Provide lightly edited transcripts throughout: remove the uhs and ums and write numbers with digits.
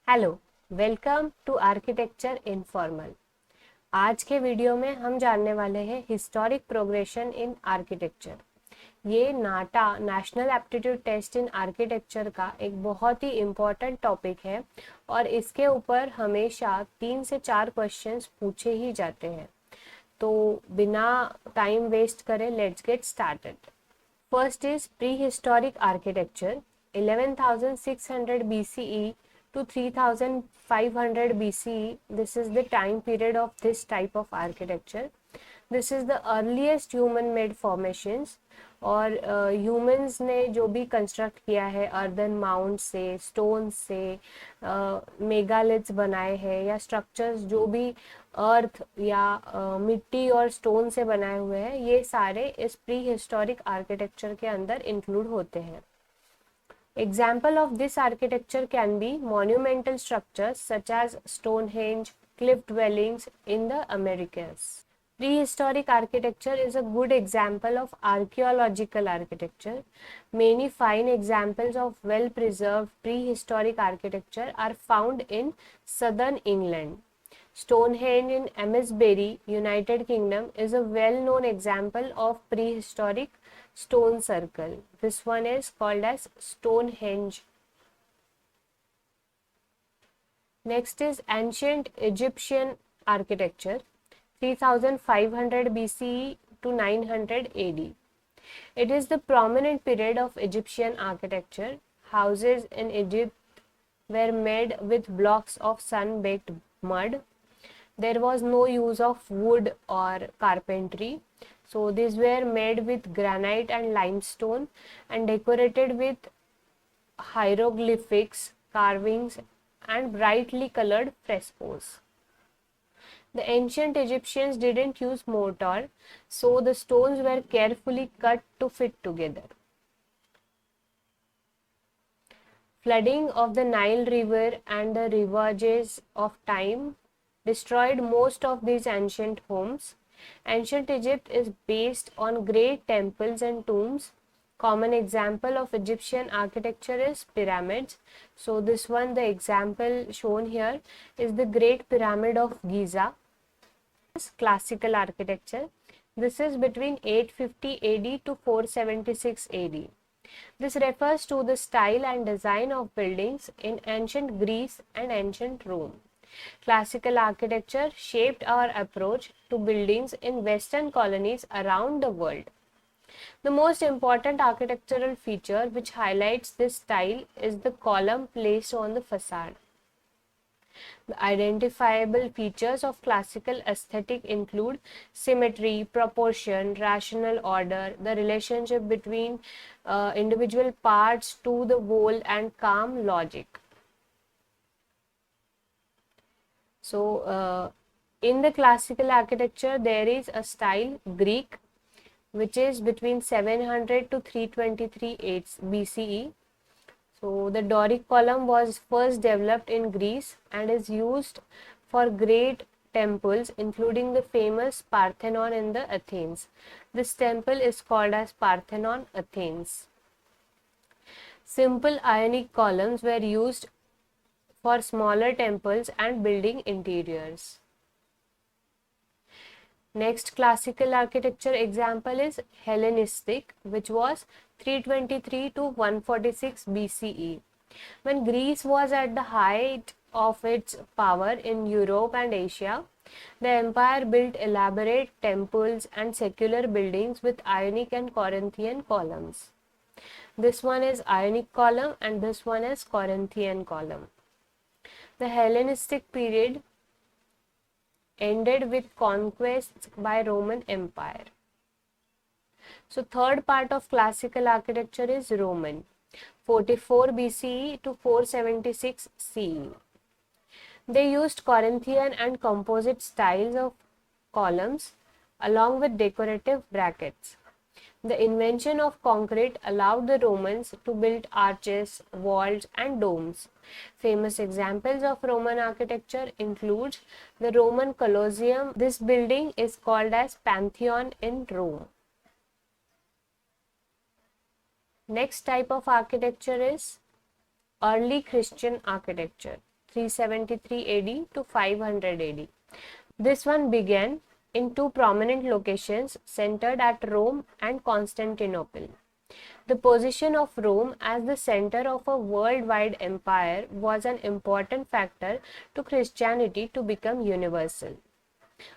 Hello, welcome to architecture informal. आज के video में हम जानने वाले हैं हिस्टोरिक प्रोग्रेशन इन आर्किटेक्चर। ये NATA national aptitude test in architecture का एक बहुत ही इम्पोर्टेंट टॉपिक है और इसके ऊपर हमेशा 3 से 4 क्वेश्चंस पूछे ही जाते हैं। तो बिना टाइम वेस्ट करे let's get started. First is prehistoric architecture, 11,600 BCE to 3,500 BCE. This is the time period of this type of architecture. This is the earliest human-made formations. और ह्यूमंस ने जो भी कंस्ट्रक्ट किया है अर्दन माउंट से, stone से, megaliths बनाए हैं या स्ट्रक्चर्स जो भी अर्थ या मिट्टी और स्टोन से बनाए हुए हैं, ये सारे इस प्री हिस्टोरिक आर्किटेक्चर के अंदर इंक्लूड होते हैं। Example of this architecture can be monumental structures such as Stonehenge, cliff dwellings in the Americas. Prehistoric architecture is a good example of archaeological architecture. Many fine examples of well-preserved prehistoric architecture are found in southern England. Stonehenge in Amesbury, United Kingdom, is a well-known example of prehistoric stone circle. This one is called as Stonehenge. Next is ancient Egyptian architecture, 3500 BCE to 900 AD. It is the prominent period of Egyptian architecture. Houses in Egypt were made with blocks of sun-baked mud. There was no use of wood or carpentry. So these were made with granite and limestone and decorated with hieroglyphics, carvings, and brightly colored frescoes. The ancient Egyptians didn't use mortar, so the stones were carefully cut to fit together. Flooding of the Nile River and the ravages of time destroyed most of these ancient homes. Ancient Egypt is based on great temples and tombs. Common example of Egyptian architecture is pyramids. So this one, the example shown here is the Great Pyramid of Giza. Classical architecture. This is between 850 AD to 476 AD. This refers to the style and design of buildings in ancient Greece and ancient Rome. Classical architecture shaped our approach to buildings in Western colonies around the world. The most important architectural feature which highlights this style is the column placed on the facade. The identifiable features of classical aesthetic include symmetry, proportion, rational order, the relationship between individual parts to the whole, and calm logic. So, in the classical architecture, there is a style Greek, which is between 700 to 323 BCE. So, the Doric column was first developed in Greece and is used for great temples, including the famous Parthenon in the Athens. This temple is called as Parthenon, Athens. Simple Ionic columns were used for smaller temples and building interiors. Next classical architecture example is Hellenistic, which was 323 to 146 BCE. When Greece was at the height of its power in Europe and Asia, the empire built elaborate temples and secular buildings with Ionic and Corinthian columns. This one is Ionic column and this one is Corinthian column. The Hellenistic period ended with conquests by Roman Empire. So third part of classical architecture is Roman, 44 BCE to 476 CE. They used Corinthian and composite styles of columns along with decorative brackets. The invention of concrete allowed the Romans to build arches, walls, and domes. Famous examples of Roman architecture include the Roman Colosseum. This building is called as Pantheon in Rome. Next type of architecture is early Christian architecture. 373 AD to 500 AD. This one began in two prominent locations centered at Rome and Constantinople. The position of Rome as the center of a worldwide empire was an important factor to Christianity to become universal.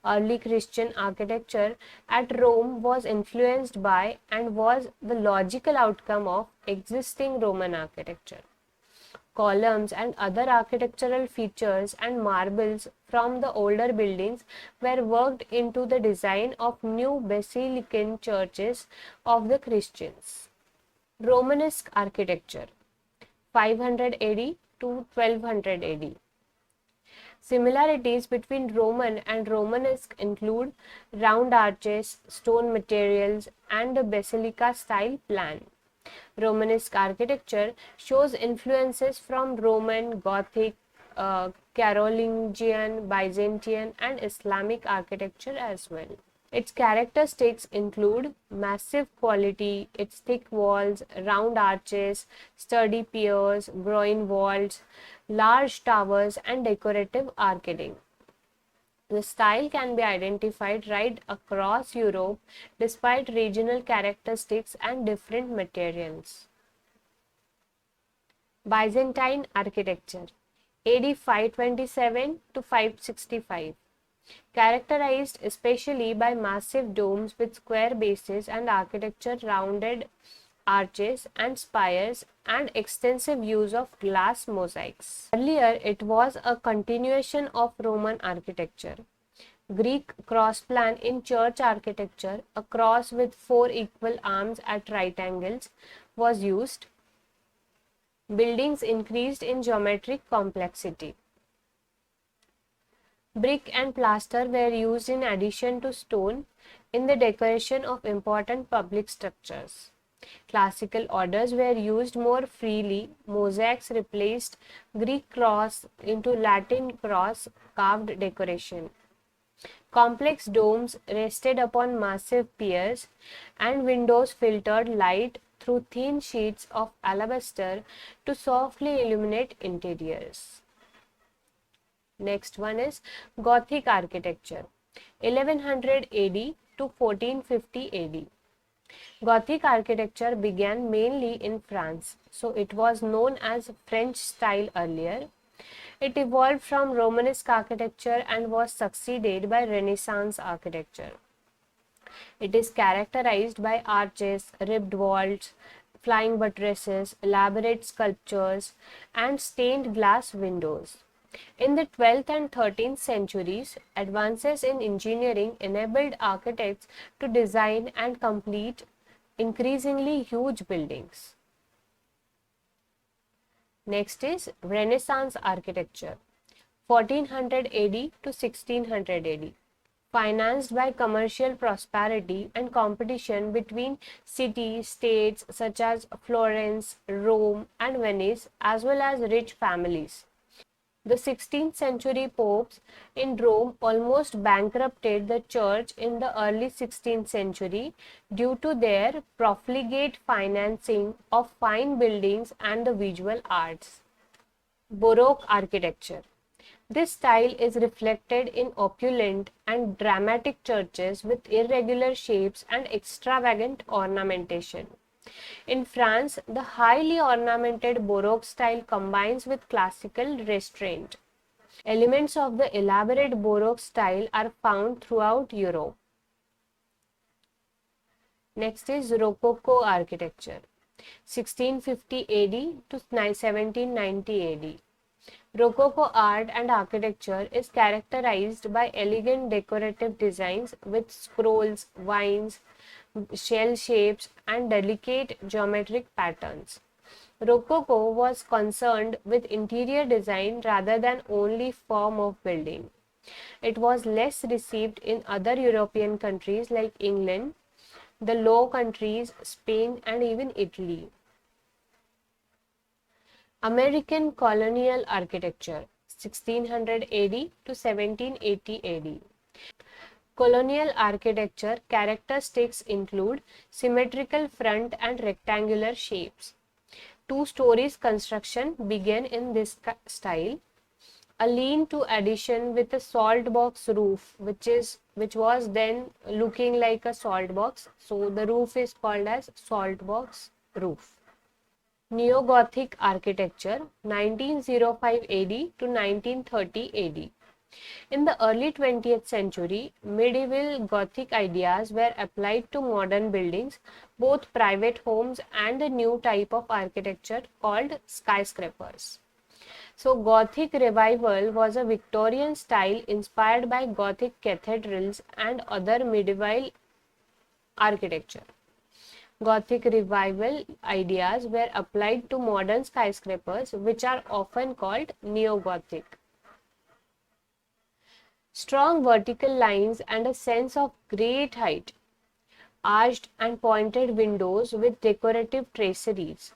Early Christian architecture at Rome was influenced by and was the logical outcome of existing Roman architecture. Columns and other architectural features and marbles from the older buildings were worked into the design of new basilican churches of the Christians. Romanesque architecture 500 AD to 1200 AD. Similarities between Roman and Romanesque include round arches, stone materials, and a basilica style plan. Romanesque architecture shows influences from Roman, Gothic, Carolingian, Byzantine, and Islamic architecture as well. Its characteristics include massive quality, its thick walls, round arches, sturdy piers, groin vaults, large towers, and decorative arcading. The style can be identified right across Europe despite regional characteristics and different materials. Byzantine architecture AD 527 to 565. Characterized especially by massive domes with square bases and architecture rounded arches and spires and extensive use of glass mosaics. Earlier, it was a continuation of Roman architecture. Greek cross plan in church architecture, a cross with four equal arms at right angles, was used. Buildings increased in geometric complexity. Brick and plaster were used in addition to stone in the decoration of important public structures. Classical orders were used more freely. Mosaics replaced Greek cross into Latin cross carved decoration. Complex domes rested upon massive piers, and windows filtered light through thin sheets of alabaster to softly illuminate interiors. Next one is Gothic architecture 1100 AD to 1450 AD. Gothic architecture began mainly in France, so it was known as French style earlier. It evolved from Romanesque architecture and was succeeded by Renaissance architecture. It is characterized by arches, ribbed vaults, flying buttresses, elaborate sculptures, and stained glass windows. In the 12th and 13th centuries, advances in engineering enabled architects to design and complete increasingly huge buildings. Next is Renaissance architecture 1400 AD to 1600 AD. Financed by commercial prosperity and competition between city-states such as Florence, Rome, and Venice, as well as rich families. The 16th century popes in Rome almost bankrupted the church in the early 16th century due to their profligate financing of fine buildings and the visual arts. Baroque architecture. This style is reflected in opulent and dramatic churches with irregular shapes and extravagant ornamentation. In France, the highly ornamented Baroque style combines with classical restraint. Elements of the elaborate Baroque style are found throughout Europe. Next is Rococo architecture, 1650 AD to 1790 AD. Rococo art and architecture is characterized by elegant decorative designs with scrolls, vines, shell shapes, and delicate geometric patterns. Rococo was concerned with interior design rather than only form of building. It was less received in other European countries like England, the Low Countries, Spain, and even Italy. American colonial architecture 1600 AD to 1780 AD. Colonial architecture characteristics include symmetrical front and rectangular shapes. Two stories construction began in this style. a lean-to addition with a salt box roof, which was then looking like a salt box. So the roof is called as salt box roof. Neo-Gothic architecture 1905 AD to 1930 AD. In the early 20th century, medieval Gothic ideas were applied to modern buildings, both private homes and a new type of architecture called skyscrapers. So, Gothic revival was a Victorian style inspired by Gothic cathedrals and other medieval architecture. Gothic revival ideas were applied to modern skyscrapers, which are often called neo-Gothic. Strong vertical lines and a sense of great height, arched and pointed windows with decorative traceries,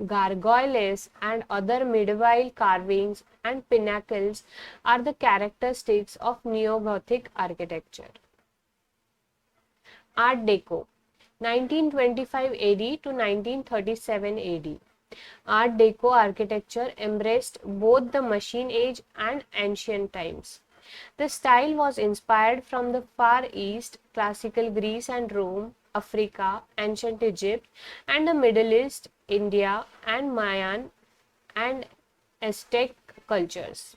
gargoyles and other medieval carvings and pinnacles are the characteristics of neo-Gothic architecture. Art Deco 1925 AD to 1937 AD. Art Deco architecture embraced both the Machine Age and ancient times. The style was inspired from the Far East, classical Greece and Rome, Africa, ancient Egypt, and the Middle East, India, and Mayan and Aztec cultures.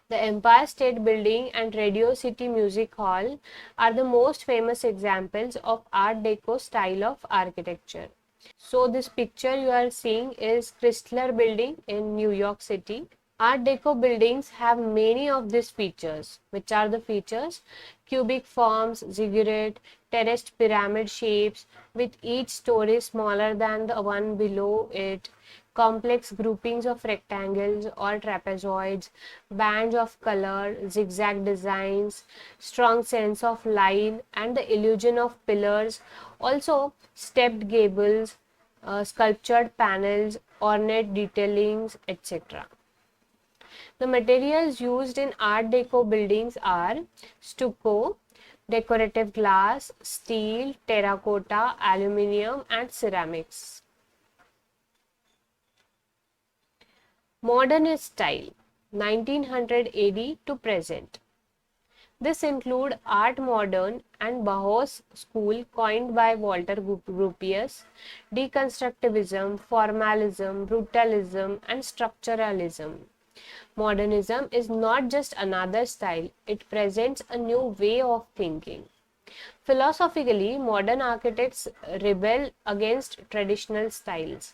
The Empire State Building and Radio City Music Hall are the most famous examples of Art Deco style of architecture. So this picture you are seeing is Chrysler Building in New York City. Art Deco buildings have many of these features. Which are the features? Cubic forms, ziggurat, terraced pyramid shapes with each story smaller than the one below it, complex groupings of rectangles or trapezoids, bands of color, zigzag designs, strong sense of line and the illusion of pillars, also stepped gables, sculptured panels, ornate detailings, etc. The materials used in Art Deco buildings are stucco, decorative glass, steel, terracotta, aluminium, and ceramics. Modernist style 1900 AD to present. This include Art Moderne and Bauhaus school coined by Walter Gropius, deconstructivism, formalism, brutalism, and structuralism. Modernism is not just another style, it presents a new way of thinking. Philosophically, modern architects rebel against traditional styles.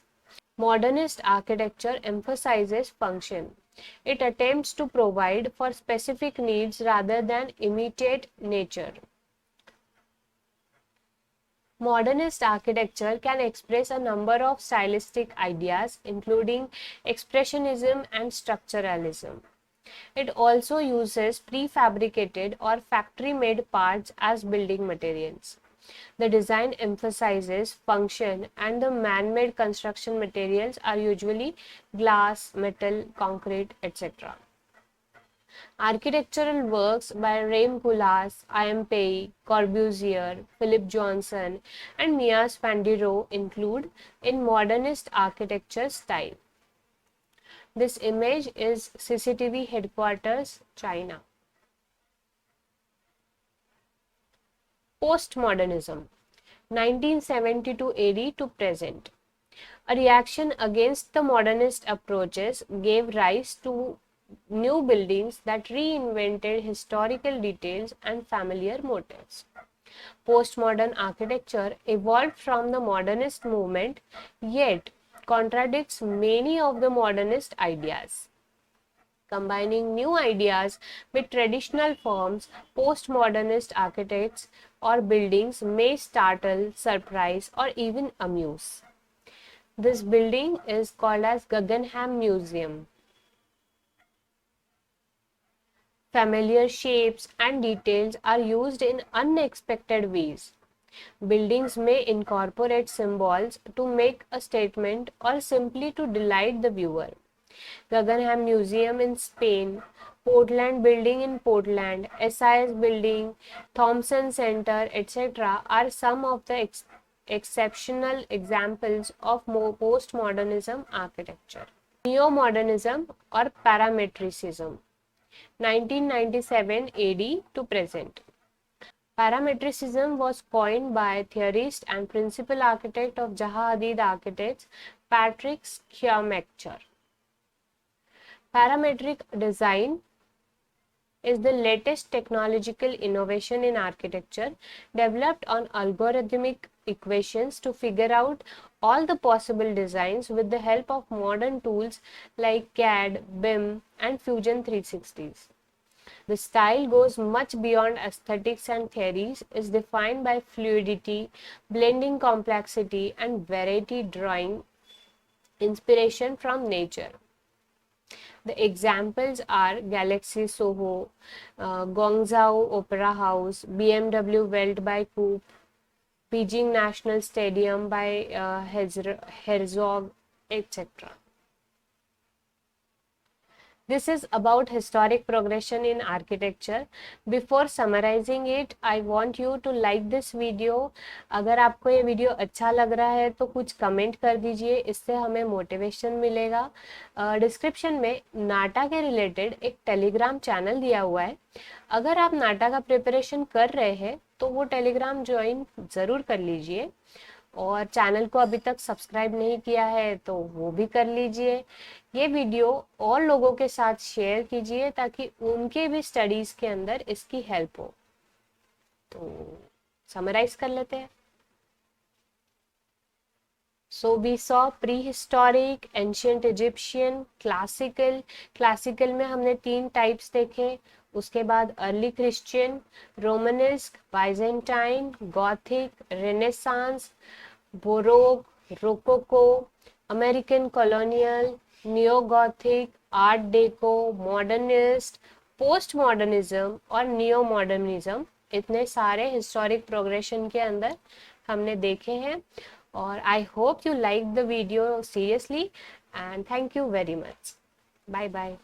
Modernist architecture emphasizes function. It attempts to provide for specific needs rather than imitate nature. Modernist architecture can express a number of stylistic ideas, including expressionism and structuralism. It also uses prefabricated or factory-made parts as building materials. The design emphasizes function, and the man-made construction materials are usually glass, metal, concrete, etc. Architectural works by Rem Koolhaas, I.M. Pei, Corbusier, Philip Johnson, and Mies van der Rohe include in modernist architecture style. This image is CCTV headquarters, China. Postmodernism 1972 AD to present. A reaction against the modernist approaches gave rise to new buildings that reinvented historical details and familiar motifs. Postmodern architecture evolved from the modernist movement, yet contradicts many of the modernist ideas. Combining new ideas with traditional forms, postmodernist architects or buildings may startle, surprise, or even amuse. This building is called as Guggenheim Museum. Familiar shapes and details are used in unexpected ways. Buildings may incorporate symbols to make a statement or simply to delight the viewer. Guggenheim Museum in Spain, Portland Building in Portland, SIS Building, Thompson Center, etc. are some of the exceptional examples of postmodernism architecture. Neo modernism और पैरामेट्रिसिज्म 1997 AD to present. Parametricism was coined by theorist and principal architect of Zaha Hadid Architects, Patrick Schirmacher. Parametric design is the latest technological innovation in architecture, developed on algorithmic equations to figure out all the possible designs with the help of modern tools like CAD, BIM, and Fusion 360s. The style goes much beyond aesthetics and theories, is defined by fluidity, blending complexity, and variety, drawing inspiration from nature. The examples are Galaxy Soho, Guangzhou Opera House, BMW Welt by Coupe, Beijing National Stadium by Herzog, etc. This is about historic progression in architecture. Before summarizing it, I want you to like this video. अगर आपको ये video अच्छा लग रहा है तो कुछ comment कर दीजिए, इससे हमें मोटिवेशन मिलेगा। डिस्क्रिप्शन में नाटा के रिलेटेड एक टेलीग्राम चैनल दिया हुआ है। अगर आप नाटा का प्रिपरेशन कर रहे हैं तो वो टेलीग्राम ज्वाइन ज़रूर कर लीजिए, और चैनल को अभी तक सब्सक्राइब नहीं किया है तो वो भी कर लीजिए। ये वीडियो और लोगों के साथ शेयर कीजिए ताकि उनके भी स्टडीज के अंदर इसकी हेल्प हो। तो समराइज कर लेते हैं। So we saw prehistoric, ancient Egyptian, classical. Classical में हमने 3 टाइप्स देखे। उसके बाद early Christian, Romanesque, Byzantine, Gothic, Renaissance, baroque, rococo, American colonial, neo Gothic, art deco, modernist, post modernism और नियो मॉडर्निज्म। इतने सारे हिस्टोरिक प्रोग्रेशन के अंदर हमने देखे हैं। और I hope you like the video seriously, and thank you very much. Bye bye.